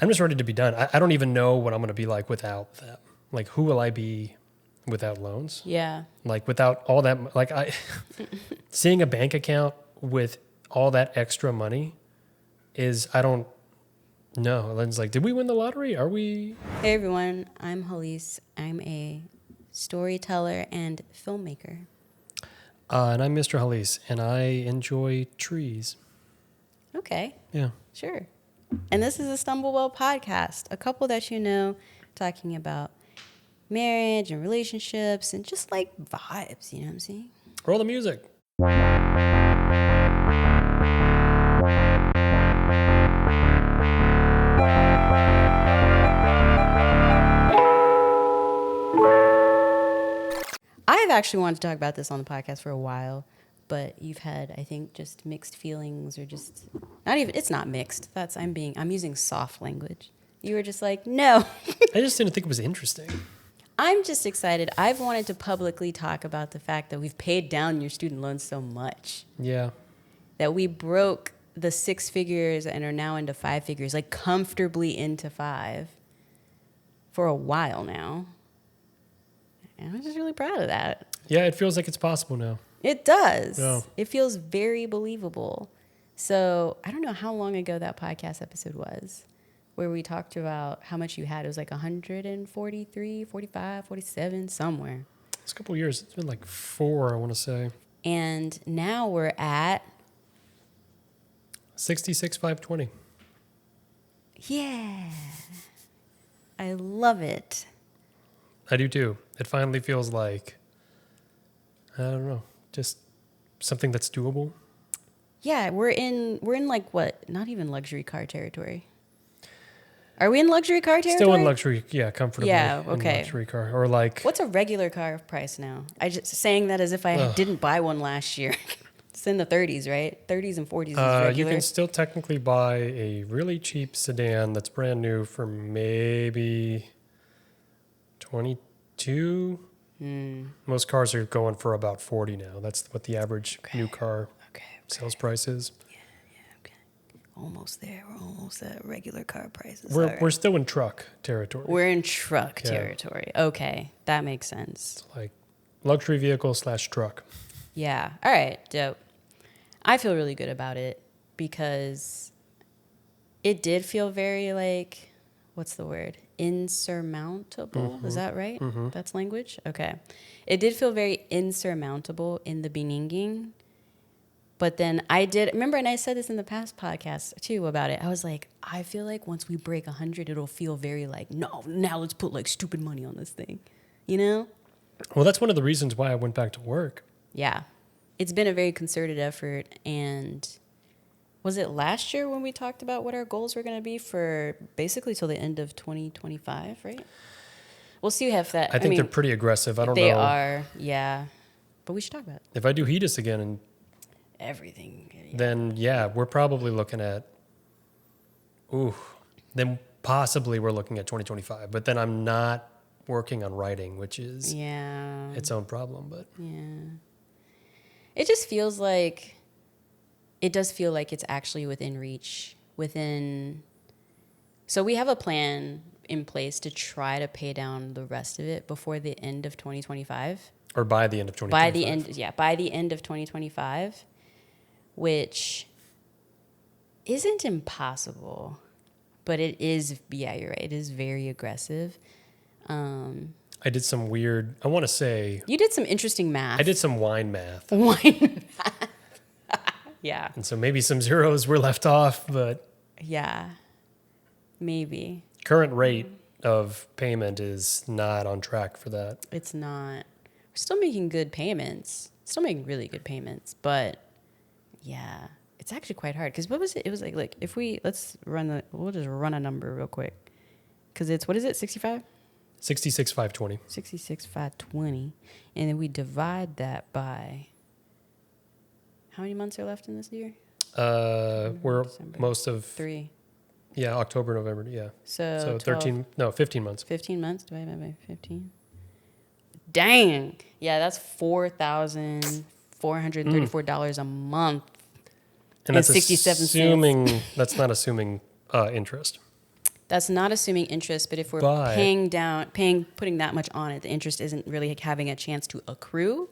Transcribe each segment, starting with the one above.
I'm just ready to be done. I don't even know what I'm going to be like without that. Like, who will I be without loans? Yeah. Like, without all that, like, seeing a bank account with all that extra money I don't know. Lynn's like, did we win the lottery? Are we? Hey everyone, I'm Halise. I'm a storyteller and filmmaker. And I'm Mr. Halise, and I enjoy trees. Okay. Yeah. Sure. And this is a StumbleWell podcast, a couple that you know talking about marriage and relationships and just like vibes, you know what I'm saying? Roll the music. I've actually wanted to talk about this on the podcast for a while, but you've had, I think, just mixed feelings or just not even, it's not mixed. I'm using soft language. You were just like, no. I just didn't think it was interesting. I'm just excited. I've wanted to publicly talk about the fact that we've paid down your student loans so much. Yeah. That we broke the 6 figures and are now into 5 figures, like comfortably into 5 for a while now. And I'm just really proud of that. Yeah, it feels like it's possible now. It does. Yeah. It feels very believable. So I don't know how long ago that podcast episode was where we talked about how much you had. It was like 143, 45, 47, somewhere. It's a couple of years. It's been like 4, I want to say. And now we're at 66,520. Yeah. I love it. I do too. It finally feels like, I don't know, just something that's doable. Yeah, we're in like what? Not even luxury car territory. Are we in luxury car territory? Still in luxury, yeah, comfortably. Yeah, okay. In luxury car. Or like, What's a regular car price now? I just saying that as if I didn't buy one last year. It's in the 30s, right? 30s and 40s is regular. you can still technically buy a really cheap sedan that's brand new for maybe 22. Most cars are going for about 40 now. That's what the average new car sales price is. Yeah, okay. Almost there. We're almost at regular car prices. We're still in truck territory. We're in truck territory. Okay, that makes sense. It's like luxury vehicle / truck. Yeah. All right, dope. I feel really good about it because it did feel very like, what's the word? Insurmountable. Is that right? That's language? Okay. It did feel very insurmountable in the beginning. But then remember, and I said this in the past podcast too about it. I was like, I feel like once we break 100, it'll feel very like, no, now let's put like stupid money on this thing. You know? Well, that's one of the reasons why I went back to work. Yeah. It's been a very concerted effort. And was it last year when we talked about what our goals were going to be for basically till the end of 2025, right? We'll see if that. I think they're pretty aggressive. I don't know. They are, yeah. But we should talk about it. If I do HEDIS again and Everything. Yeah. then we're probably looking at, then possibly we're looking at 2025. But then I'm not working on writing, which is its own problem. But it just feels like, it does feel like it's actually within reach. So we have a plan in place to try to pay down the rest of it before the end of 2025. Or by the end of 2025. By the end of 2025, which isn't impossible, but it is, you're right, it is very aggressive. I did some weird, I want to say. You did some interesting math. I did some wine math. Wine math. Yeah. And so maybe some zeros were left off, but. Yeah. Maybe. Current rate of payment is not on track for that. It's not. We're still making good payments. Still making really good payments, but yeah, it's actually quite hard. Because what was it? It was like if we'll just run a number real quick. Because it's, what is it, 65? 66,520. 66,520. And then we divide that by, how many months are left in this year? We're December. most of 3. Yeah, October, November, yeah. So 15 months. 15 months divided by 15. Dang. Yeah, that's $4,434 a month. And that's 67 assuming, that's not assuming interest. That's not assuming interest, but if we're putting that much on it, the interest isn't really having a chance to accrue.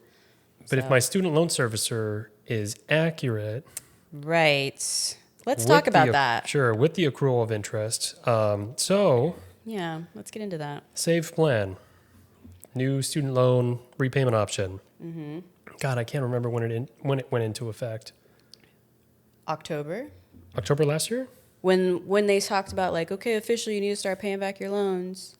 But if my student loan servicer is accurate. Right. Let's talk about that. Sure, with the accrual of interest. Yeah, let's get into that. Save plan. New student loan repayment option. Mm-hmm. God, I can't remember when it went into effect. October last year? When they talked about like, okay, officially you need to start paying back your loans.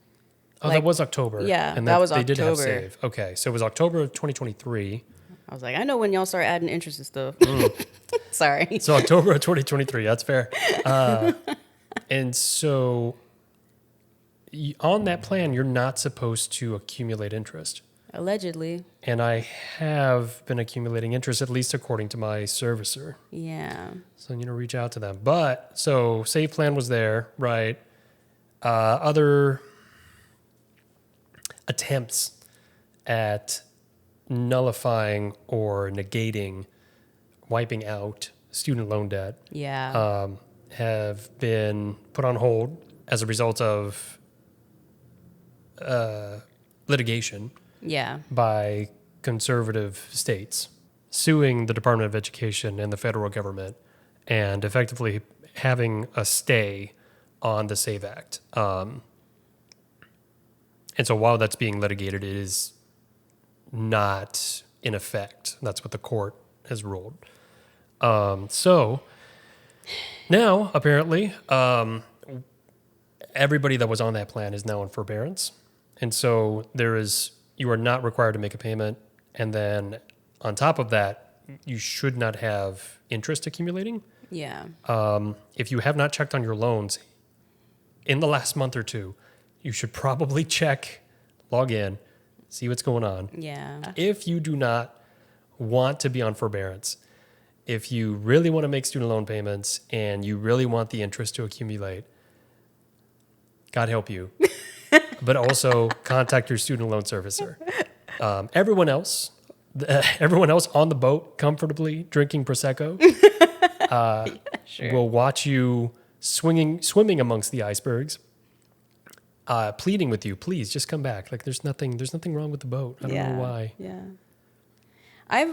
Oh, that was October. Yeah, and that was October. They did have save. Okay, so it was October of 2023. I was like, I know when y'all start adding interest and stuff. Sorry. So October of 2023, that's fair. And so on that plan, you're not supposed to accumulate interest. Allegedly. And I have been accumulating interest, at least according to my servicer. Yeah. So, reach out to them. But, so save plan was there, right? Other attempts at nullifying or negating, wiping out student loan debt have been put on hold as a result of litigation by conservative states suing the Department of Education and the federal government and effectively having a stay on the SAVE Act. And so while that's being litigated, it is not in effect. That's what the court has ruled. So now, apparently, everybody that was on that plan is now in forbearance. And so you are not required to make a payment. And then on top of that, you should not have interest accumulating. Yeah. If you have not checked on your loans in the last month or two, you should probably log in, see what's going on. Yeah. If you do not want to be on forbearance, if you really want to make student loan payments and you really want the interest to accumulate, God help you. But also contact your student loan servicer. Everyone else on the boat comfortably drinking Prosecco will watch you swimming amongst the icebergs, pleading with you, please just come back. Like there's nothing wrong with the boat. I don't know why. Yeah. I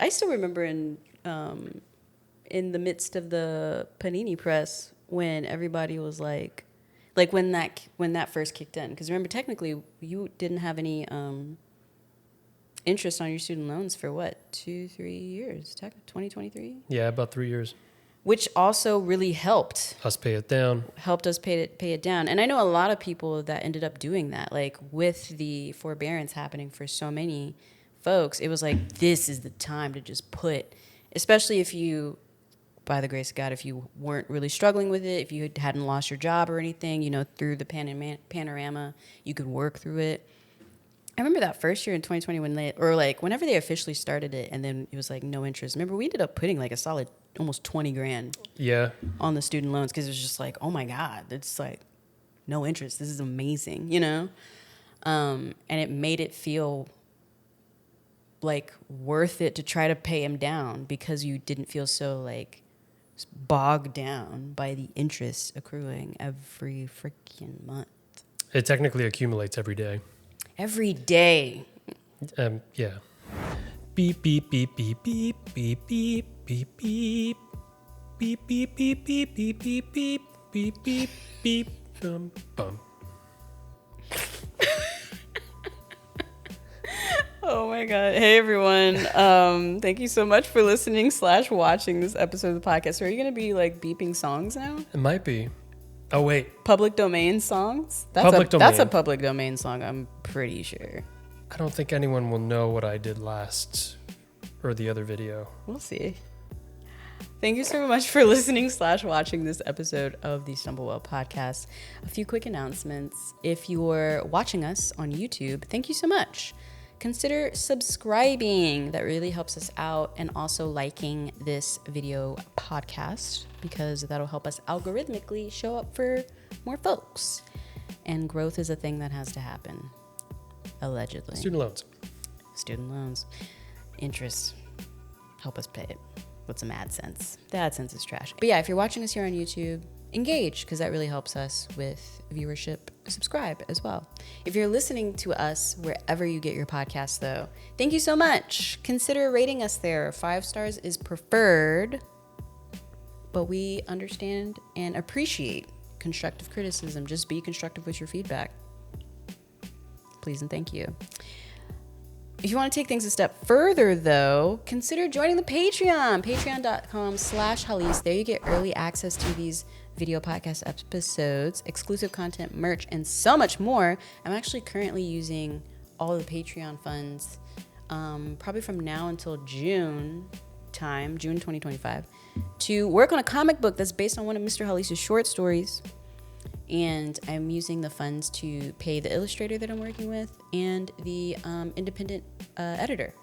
still remember in the midst of the Panini press when everybody was like when that first kicked in, because remember technically you didn't have any interest on your student loans for what, 2-3 years, 2023? Yeah, about 3 years. Which also really helped us pay it down. Helped us pay it down. And I know a lot of people that ended up doing that, like with the forbearance happening for so many folks, it was like, this is the time to just put, especially if you, by the grace of God, if you weren't really struggling with it, if you hadn't lost your job or anything, through the panorama, you could work through it. I remember that first year in 2020 whenever they officially started it, and then it was like no interest. Remember, we ended up putting like a solid almost $20,000 on the student loans, because it was just like, oh my God, it's like no interest. This is amazing, and it made it feel like worth it to try to pay him down, because you didn't feel so like bogged down by the interest accruing every freaking month. It technically accumulates every day. Every day. Yeah. Beep, beep, beep, beep, beep, beep, beep, beep, beep. Beep, beep, beep, beep, beep, beep, beep, beep, beep, beep, bum, bum. Oh my God. Hey everyone. Thank you so much for listening / watching this episode of the podcast. So are you going to be like beeping songs now? It might be. Oh wait. Public domain songs? That's a public domain song, I'm pretty sure. I don't think anyone will know what I did last or the other video. We'll see. Thank you so much for listening / watching this episode of the StumbleWell podcast. A few quick announcements. If you're watching us on YouTube, thank you so much. Consider subscribing. That really helps us out, and also liking this video podcast, because that'll help us algorithmically show up for more folks. And growth is a thing that has to happen. Allegedly. Student loans. Interest. Help us pay it with some AdSense. The AdSense is trash. But yeah, if you're watching us here on YouTube, engage, because that really helps us with viewership. Subscribe as well. If you're listening to us wherever you get your podcasts, though, thank you so much. Consider rating us there. 5 stars is preferred, but we understand and appreciate constructive criticism. Just be constructive with your feedback. Please and thank you. If you want to take things a step further, though, consider joining the Patreon. Patreon.com/Halise. There you get early access to these video podcast episodes, exclusive content, merch, and so much more. I'm actually currently using all the Patreon funds, probably from now until June 2025, to work on a comic book that's based on one of Mr. Halise's short stories. And I'm using the funds to pay the illustrator that I'm working with and the independent editor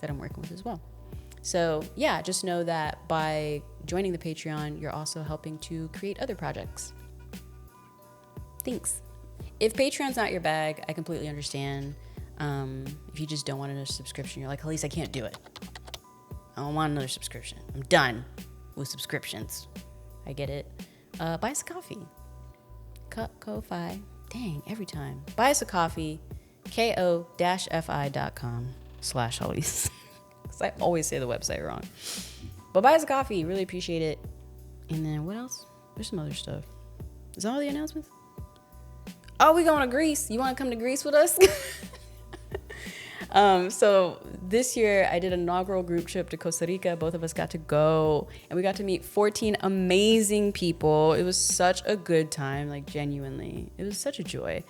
that I'm working with as well. So yeah, just know that by joining the Patreon, you're also helping to create other projects. Thanks. If Patreon's not your bag, I completely understand. If you just don't want another subscription, you're like, Halise, I can't do it. I don't want another subscription. I'm done with subscriptions. I get it. Buy us a coffee. Ko-fi. Dang, every time. Buy us a coffee. ko-fi.com/Halise. Because I always say the website wrong. But buy us a coffee. Really appreciate it. And then what else? There's some other stuff. Is that all the announcements? Oh, we going to Greece. You want to come to Greece with us? So this year I did an inaugural group trip to Costa Rica. Both of us got to go and we got to meet 14 amazing people. It was such a good time, like genuinely. It was such a joy.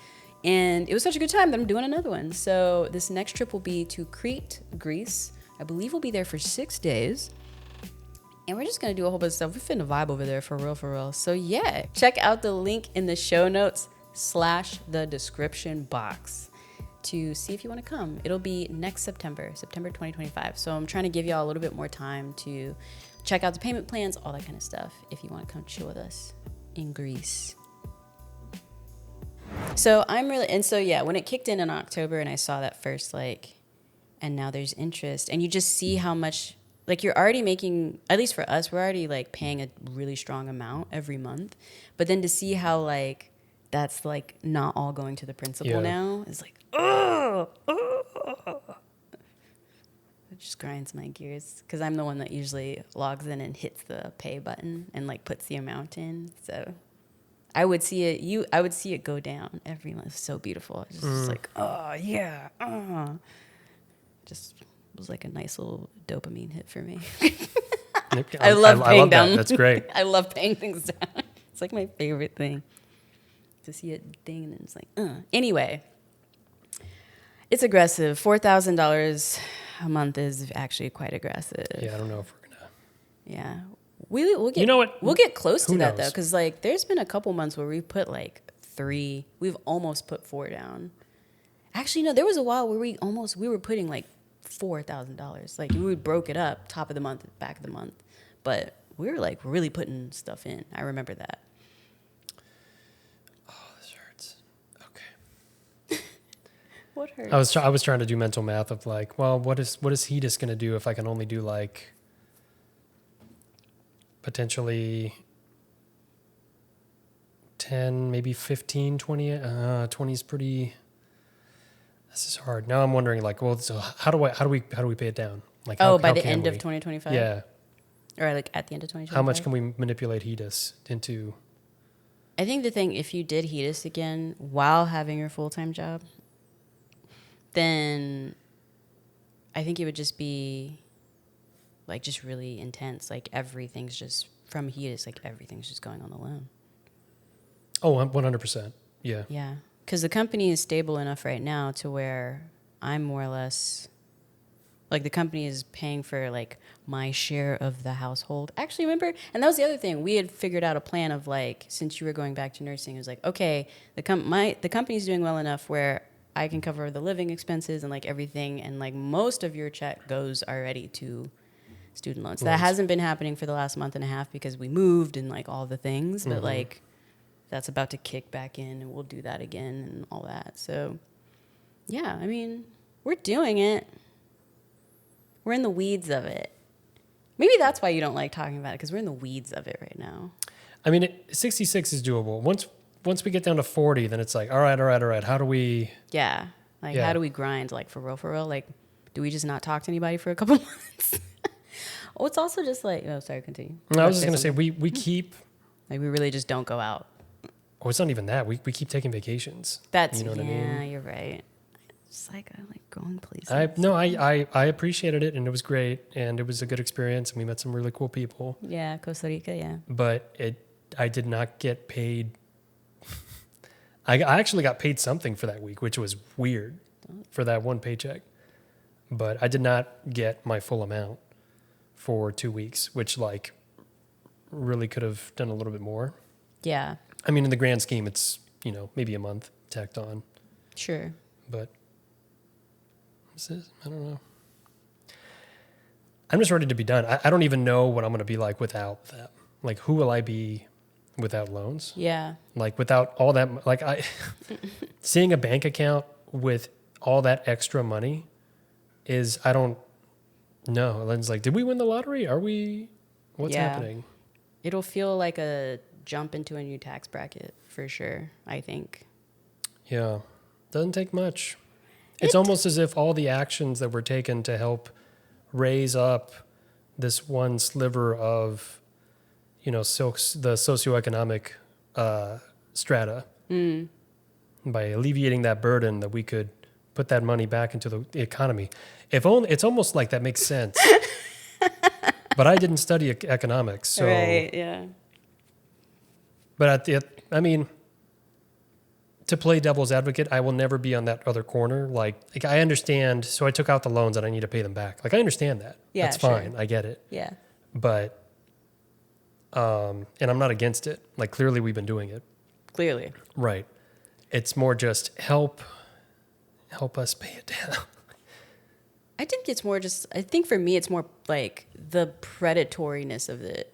And it was such a good time that I'm doing another one. So this next trip will be to Crete, Greece. I believe we'll be there for 6 days. And we're just going to do a whole bunch of stuff. We're finna vibe over there for real. So yeah, check out the link in the show notes / the description box to see if you want to come. It'll be next September 2025. So I'm trying to give y'all a little bit more time to check out the payment plans, all that kind of stuff, if you want to come chill with us in Greece. So when it kicked in October and I saw that first, and now there's interest, and you just see how much, you're already making, at least for us, we're already paying a really strong amount every month. But then to see how that's not all going to the principal now, it's it just grinds my gears, because I'm the one that usually logs in and hits the pay button and puts the amount in. So I would see it go down every month. It's so beautiful. It's just oh yeah, just was a nice little dopamine hit for me. I love paying down. That's great. I love paying things down. It's my favorite thing to see it ding and it's Anyway, it's aggressive. $4,000 a month is actually quite aggressive. Yeah, I don't know if we're gonna. Yeah, we'll get. You know what? We'll get close to that knows? though, because there's been a couple months where we put 3. We've almost put 4 down. Actually, no, there was a while where we were putting $4,000. We broke it up, top of the month, back of the month, but we were really putting stuff in. I remember that. What hurts? I was trying to do mental math of what is HEDIS going to do if I can only do potentially 10, maybe 15, 20. 20 is pretty. This is hard. Now I'm wondering so how do we pay it down? By the end of 2025? Yeah. Or at the end of 2025? How much can we manipulate HEDIS into? I think the thing, if you did HEDIS again while having your full-time job, then I think it would just be just really intense. Everything's just from HEDIS, everything's just going on the loan. Oh, 100%. Yeah. Yeah. Because the company is stable enough right now to where I'm more or less the company is paying for my share of the household. Actually, remember, and that was the other thing. We had figured out a plan of since you were going back to nursing, it was okay, the company's doing well enough where I can cover the living expenses and everything, and most of your check goes already to student loans. That hasn't been happening for the last month and a half because we moved and all the things, but that's about to kick back in, and we'll do that again and all that. So yeah, I mean, we're doing it. We're in the weeds of it. Maybe that's why you don't like talking about it, because we're in the weeds of it right now. I mean, 66 is doable. Once we get down to 40, then it's like, all right. How do we? Yeah. Like, Yeah. how do we grind? Like, for real? Like, do we just not talk to anybody for a couple months? Oh, it's also just like, oh, sorry, continue. No, I was just going to say, we keep, Like, we really just don't go out. oh, it's not even that. We keep taking vacations. That's, you know what I yeah, mean? you're right. It's like, I like going places. I appreciated it, and it was great, and it was a good experience, and we met some really cool people. Yeah, Costa Rica, yeah. But I did not get paid. I actually got paid something for that week, which was weird for that one paycheck. But I did not get my full amount for 2 weeks, which like really could have done a little bit more. Yeah. I mean, in the grand scheme, it's, maybe a month tacked on. Sure. But I don't know. I'm just ready to be done. I don't even know what I'm going to be like without that. Like, who will I be without loans? Yeah. Like, without all that, like, seeing a bank account with all that extra money is, I don't know. It's like, did we win the lottery? What's happening? It'll feel like a jump into a new tax bracket for sure, I think. Yeah. Doesn't take much. It's almost as if all the actions that were taken to help raise up this one sliver of, the socioeconomic strata, by alleviating that burden, that we could put that money back into the economy. If only, it's almost like that makes sense. But I didn't study economics, so Right, yeah. But to play devil's advocate, I will never be on that other corner. Like I understand, so I took out the loans and I need to pay them back. Like I understand that. Yeah, that's sure. fine. I get it. Yeah. But, and I'm not against it. Like clearly we've been doing it. Clearly. Right. It's more just help us pay it down. I think for me, it's more like the predatoriness of it.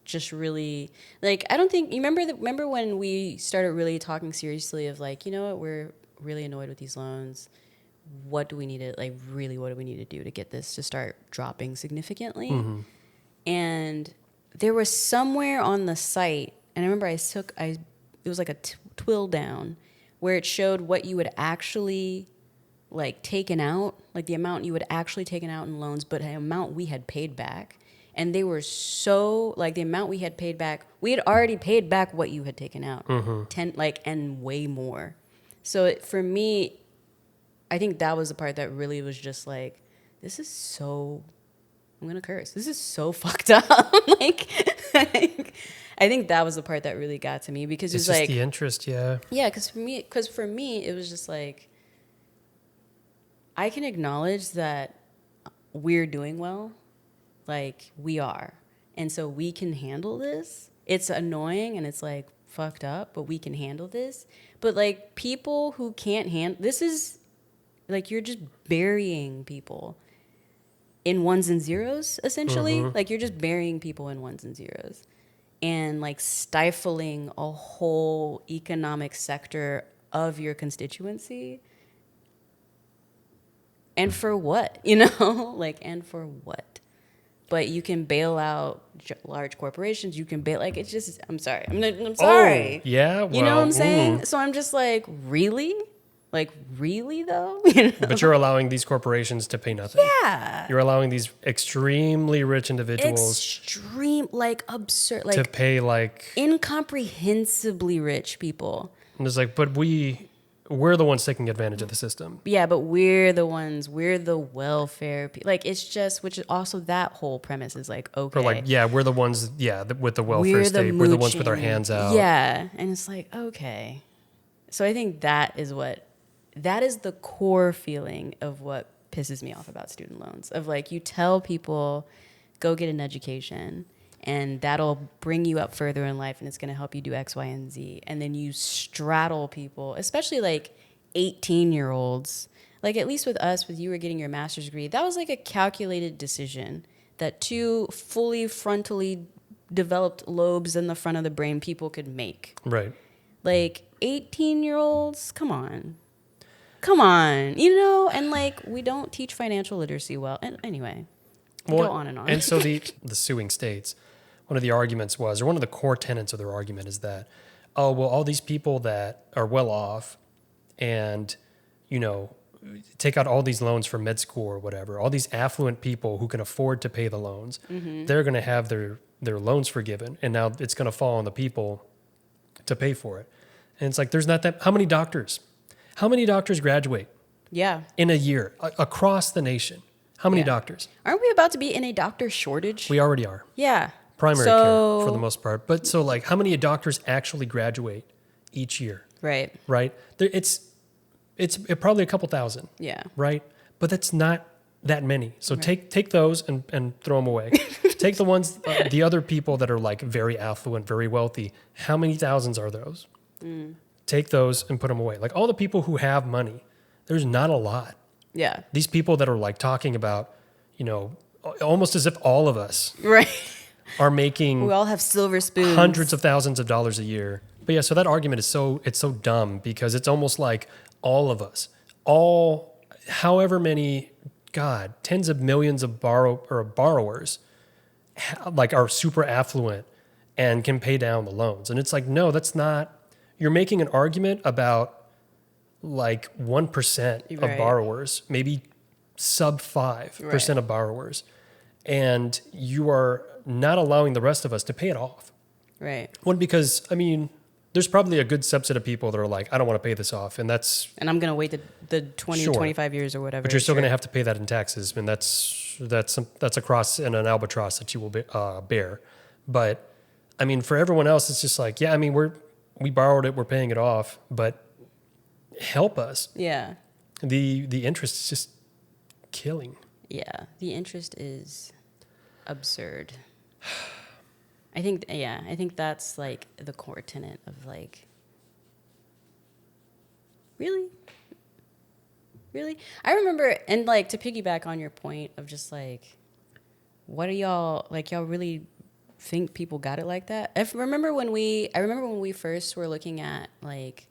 Just really, like, I don't think, you remember when we started really talking seriously of like, you know what, we're really annoyed with these loans. What do we need to do to get this to start dropping significantly? Mm-hmm. And there was somewhere on the site, and I remember it was like a twill down where it showed what you would actually like taken out, like the amount you would actually taken out in loans, but the amount we had paid back. And they were so, like, the amount we had paid back, we had already paid back what you had taken out, and way more. So for me, I think that was the part that really was just like, this is so, I'm gonna curse. This is so fucked up. I think that was the part that really got to me, because it's like just the interest, yeah. Yeah, because for me, it was just like, I can acknowledge that we're doing well. Like, we are. And so we can handle this. It's annoying and it's, like, fucked up, but we can handle this. But, like, people who can't handle... This is, like, you're just burying people in ones and zeros, essentially. Mm-hmm. Like, you're just burying people in ones and zeros. And, like, stifling a whole economic sector of your constituency. And for what? Like, and for what? But you can bail out large corporations. You can bail, like, it's just, I'm sorry. I'm sorry. Oh, yeah? Well, you know what I'm saying? So I'm just like, really? Like, really, though? But you're allowing these corporations to pay nothing. Yeah. You're allowing these extremely rich individuals. Absurd. To pay, like... incomprehensibly rich people. And it's like, but we're the ones taking advantage of the system. Yeah, but we're the welfare people. Like, it's just, which is also that whole premise is like, okay. Or like, yeah, we're the ones, with the welfare state. We're the ones with our hands out. Yeah. And it's like, okay. So I think that is the core feeling of what pisses me off about student loans. Of like, you tell people, go get an education, and that'll bring you up further in life, and it's going to help you do X, Y, and Z. And then you straddle people, especially like 18-year-olds. Like, at least with us, with you were getting your master's degree, that was like a calculated decision that 2 fully frontally developed lobes in the front of the brain people could make. Right. Like, 18-year-olds, come on. And like, we don't teach financial literacy well. And anyway, go on and on. And so the suing states, one of the arguments was, or one of the core tenets of their argument is that, oh, well, all these people that are well off and, you know, take out all these loans for med school or whatever, all these affluent people who can afford to pay the loans, they're going to have their loans forgiven. And now it's going to fall on the people to pay for it. And it's like, there's not that, how many doctors graduate Yeah. in a year across the nation? How many doctors? Aren't we about to be in a doctor shortage? We already are. Yeah. Primary care for the most part. But so like, how many doctors actually graduate each year? Right. Right? It's probably a couple thousand. Yeah. Right? But that's not that many. So take those and throw them away. Take the ones, the other people that are like very affluent, very wealthy. How many thousands are those? Take those and put them away. Like all the people who have money, there's not a lot. Yeah. These people that are like talking about, you know, almost as if all of us Right. are making We all have silver spoons. hundreds of thousands of dollars a year. But yeah, so that argument is so dumb because it's almost like all of us, however many, God, tens of millions of borrowers like are super affluent and can pay down the loans. And it's like, no, that's not, you're making an argument about like 1% of Right. borrowers, maybe sub 5% of borrowers. And you are not allowing the rest of us to pay it off. Right. One, because, I mean, there's probably a good subset of people that are like, I don't want to pay this off. And And I'm going to wait the 20, Sure. 25 years or whatever. but you're still going to have to pay that in taxes. And that's a cross and an albatross that you will bear. But I mean, for everyone else, it's just like, yeah, I mean, we borrowed it, we're paying it off, but help us. Yeah. The interest is just killing. Yeah. The interest is absurd. I think that's like the core tenet of like, really? I remember, and like to piggyback on your point of just like, what are y'all really think people got it like that? I remember when we first were looking at like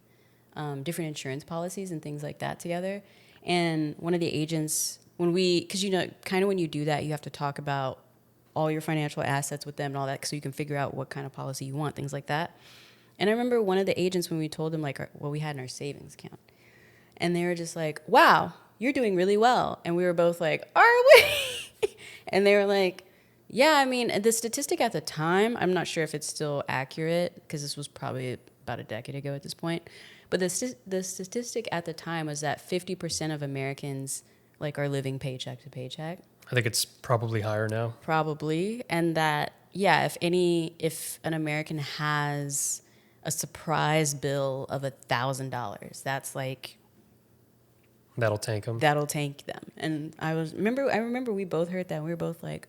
different insurance policies and things like that together, and one of the agents, because you know, kind of when you do that, you have to talk about all your financial assets with them and all that, so you can figure out what kind of policy you want, things like that. And I remember one of the agents, when we told them like what we had in our savings account, and they were just like, "Wow, you're doing really well," and we were both like, "Are we?" And they were like, "Yeah, I mean, the statistic at the time, I'm not sure if it's still accurate because this was probably about a decade ago at this point, but the statistic at the time was that 50% of Americans like are living paycheck to paycheck." I think it's probably higher now. Probably. And that, yeah, if an American has a surprise bill of $1,000, that's like, That'll tank them. that'll tank them. And I remember we both heard that and we were both like,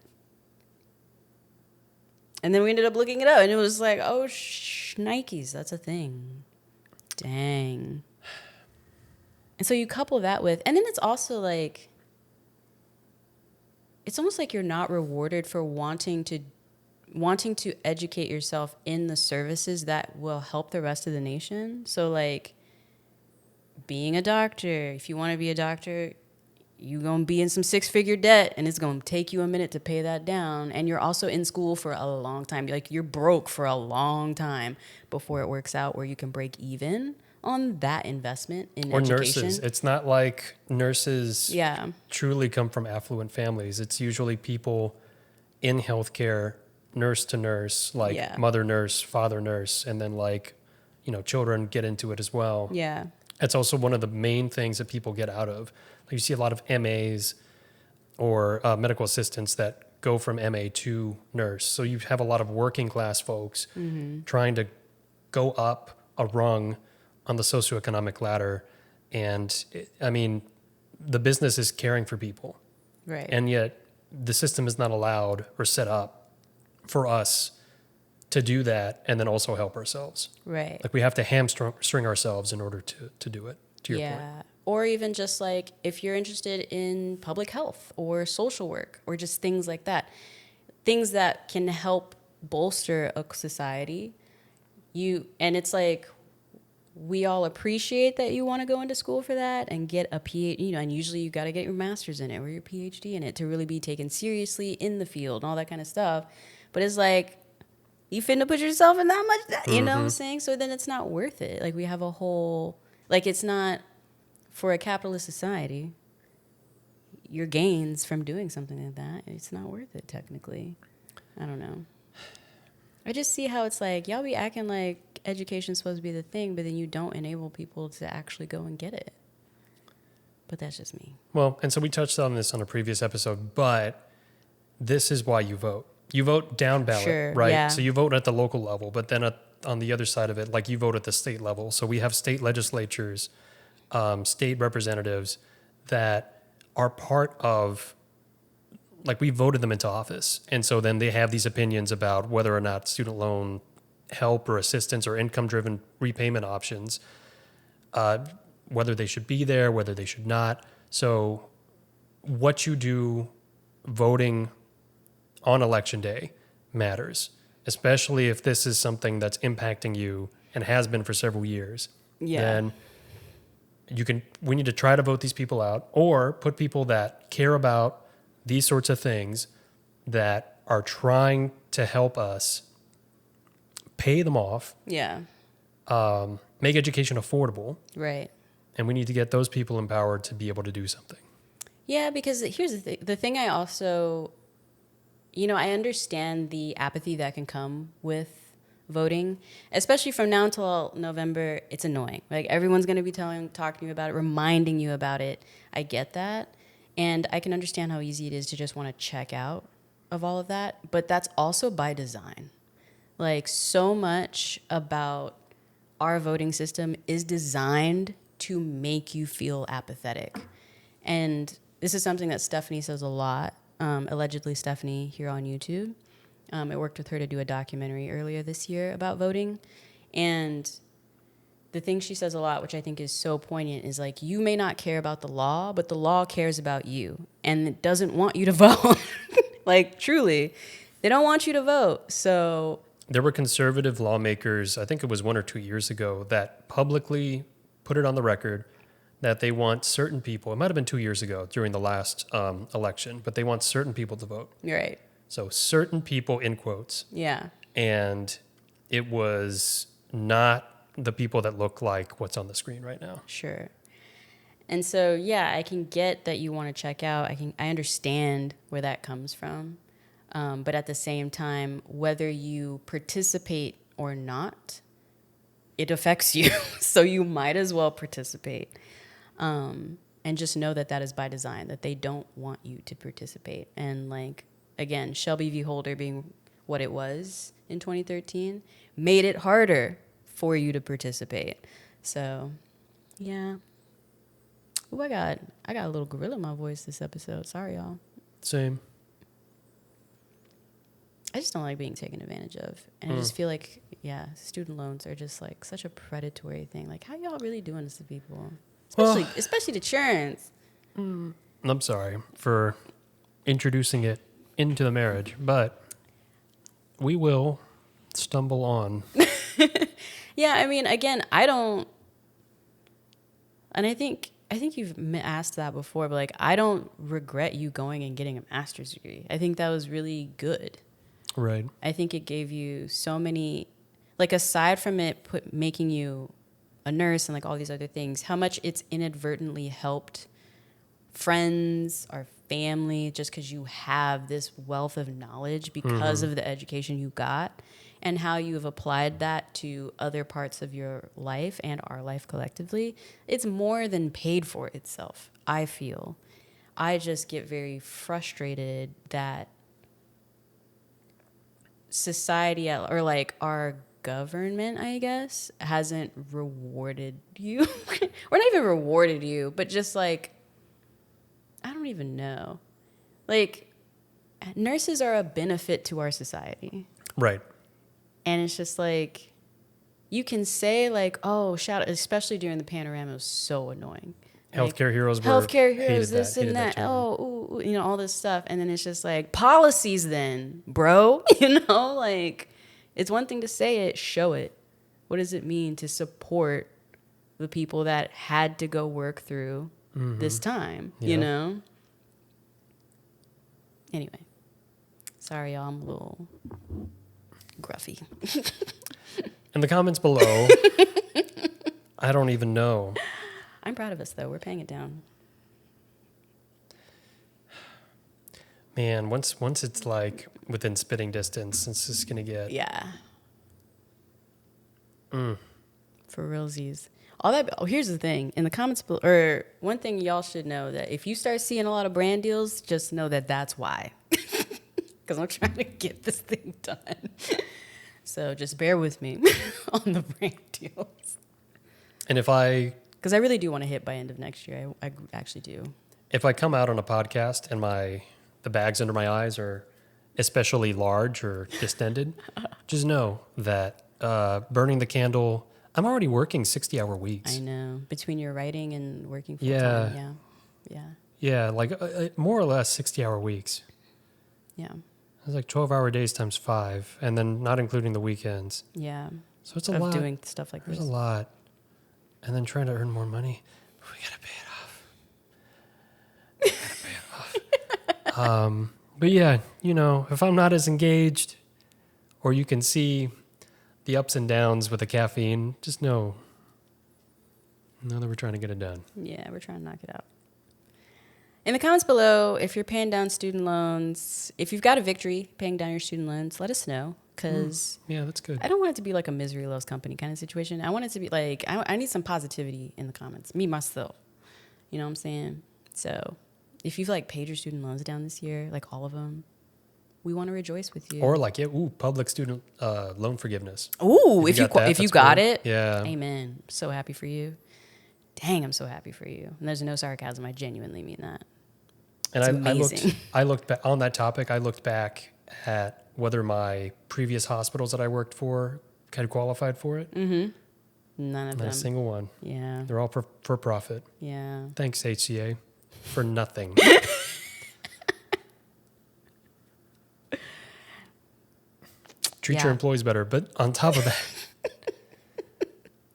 and then we ended up looking it up and it was like, oh, Nikes, that's a thing. Dang. And so you couple that with, and then it's also like, it's almost like you're not rewarded for wanting to educate yourself in the services that will help the rest of the nation. So like being a doctor, if you want to be a doctor, you're going to be in some 6-figure debt and it's going to take you a minute to pay that down. And you're also in school for a long time. Like you're broke for a long time before it works out where you can break even on that investment in or education. nurses. It's not like nurses Yeah. truly come from affluent families. It's usually people in healthcare, nurse to nurse, like Yeah. mother nurse, father nurse, and then like, you know, children get into it as well. Yeah. It's also one of the main things that people get out of. Like you see a lot of MAs or medical assistants that go from MA to nurse. So you have a lot of working class folks trying to go up a rung on the socioeconomic ladder. And I mean, the business is caring for people. Right. And yet the system is not allowed or set up for us to do that and then also help ourselves. Right. Like we have to hamstring ourselves in order to do it, to your point. Or even just like if you're interested in public health or social work or just things like that, things that can help bolster a society. And it's like, we all appreciate that you want to go into school for that and get a PhD, you know, and usually you got to get your master's in it or your PhD in it to really be taken seriously in the field and all that kind of stuff. But it's like, you finna put yourself in that much, you know what I'm saying? So then it's not worth it. Like we have a whole, like it's not, for a capitalist society, your gains from doing something like that, it's not worth it technically. I don't know. I just see how it's like, y'all be acting like education's supposed to be the thing, but then you don't enable people to actually go and get it. But that's just me. Well, and so we touched on this on a previous episode, but this is why you vote. You vote down ballot, Sure, right? yeah. So you vote at the local level, but then on the other side of it, like you vote at the state level. So we have state legislatures, state representatives that are part of, like we voted them into office. And so then they have these opinions about whether or not student loan help or assistance or income-driven repayment options, whether they should be there, whether they should not. So what you do voting on election day matters, especially if this is something that's impacting you and has been for several years. Yeah. Then we need to try to vote these people out or put people that care about these sorts of things that are trying to help us pay them off, Yeah. make education affordable. Right. And we need to get those people empowered to be able to do something. Yeah, because here's the thing. The thing I also, I understand the apathy that can come with voting, especially from now until November. It's annoying. Like everyone's going to be talking to you about it, reminding you about it. I get that. And I can understand how easy it is to just want to check out of all of that. But that's also by design. Like so much about our voting system is designed to make you feel apathetic. And this is something that Stephanie says a lot, allegedly Stephanie here on YouTube. I worked with her to do a documentary earlier this year about voting. And the thing she says a lot, which I think is so poignant, is like, you may not care about the law, but the law cares about you. And it doesn't want you to vote. Like, truly, they don't want you to vote. So there were conservative lawmakers, I think it was 1 or 2 years ago, that publicly put it on the record that they want certain people, it might have been 2 years ago during the last election, but they want certain people to vote. You're right. So certain people in quotes. Yeah. And it was not the people that look like what's on the screen right now. Sure. And so, yeah, I can get that you want to check out. I understand where that comes from. But at the same time, whether you participate or not, it affects you. So you might as well participate. And just know that that is by design, that they don't want you to participate. And like, again, Shelby v. Holder being what it was in 2013 made it harder for you to participate. So, yeah. Ooh, I got a little gorilla in my voice this episode. Sorry, y'all. Same. I just don't like being taken advantage of. And I just feel like, yeah, student loans are just like such a predatory thing. Like, how y'all really doing this to people? Especially the churns. I'm sorry for introducing it into the marriage, but we will stumble on. Yeah, I mean, again, I don't, and I think you've asked that before, but like, I don't regret you going and getting a master's degree. I think that was really good. Right. I think it gave you so many, like, aside from it making you a nurse and like all these other things, how much it's inadvertently helped friends or family just because you have this wealth of knowledge because of the education you got, and how you have applied that to other parts of your life and our life collectively. It's more than paid for itself, I feel. I just get very frustrated that society, or like our government, I guess, hasn't rewarded you. Or not even rewarded you, but just like, I don't even know. Like, nurses are a benefit to our society. Right. And it's just like, you can say like, oh, shout out, especially during the panorama, it was so annoying. Healthcare heroes were healthcare heroes, hated this that, and that. term. Oh, ooh, all this stuff. And then it's just like, policies then, bro. Like, it's one thing to say it, show it. What does it mean to support the people that had to go work through this time, Yeah. Anyway. Sorry, y'all, I'm a little Gruffy. In the comments below, I don't even know. I'm proud of us, though. We're paying it down. Man, once it's like within spitting distance, it's just going to get... Yeah. For realsies. All that. Oh, here's the thing. In the comments below, or one thing y'all should know, that if you start seeing a lot of brand deals, just know that that's why. Because I'm trying to get this thing done. So just bear with me on the brand deals. And because I really do want to hit by end of next year. I actually do. If I come out on a podcast and the bags under my eyes are especially large or distended, just know that burning the candle, I'm already working 60-hour weeks. I know. Between your writing and working full Yeah. time. Yeah. Yeah, like more or less 60-hour weeks. Yeah. It's like 12-hour days times 5, and then not including the weekends. Yeah. So it's a lot. Doing stuff like There's this. a lot. And then trying to earn more money. But we got to pay it off. But yeah, if I'm not as engaged, or you can see the ups and downs with the caffeine, just know that we're trying to get it done. Yeah, we're trying to knock it out. In the comments below, if you're paying down student loans, if you've got a victory paying down your student loans, let us know. Because yeah, that's good. I don't want it to be like a misery loves company kind of situation. I want it to be like, I need some positivity in the comments. Me, myself. You know what I'm saying? So if you've like paid your student loans down this year, like all of them, we want to rejoice with you. Or like, public student loan forgiveness. Ooh, if you got cool. it. Yeah. Amen. So happy for you. Dang, I'm so happy for you. And there's no sarcasm. I genuinely mean that. And it's I looked back on that topic. I looked back at whether my previous hospitals that I worked for had qualified for it. Mm-hmm. None of them. Not a single one. Yeah. They're all for profit. Yeah. Thanks, HCA, for nothing. Treat your employees better. But on top of that,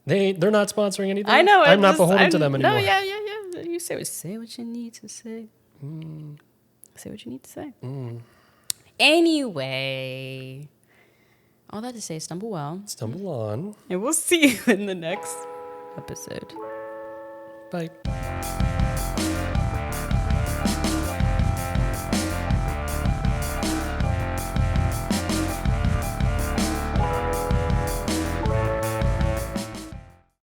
they're not sponsoring anything. I know. I'm not beholden to them anymore. No, yeah. You say what you need to say. Say what you need to say. Anyway, all that to say, stumble well. Stumble on. And we'll see you in the next episode. Bye.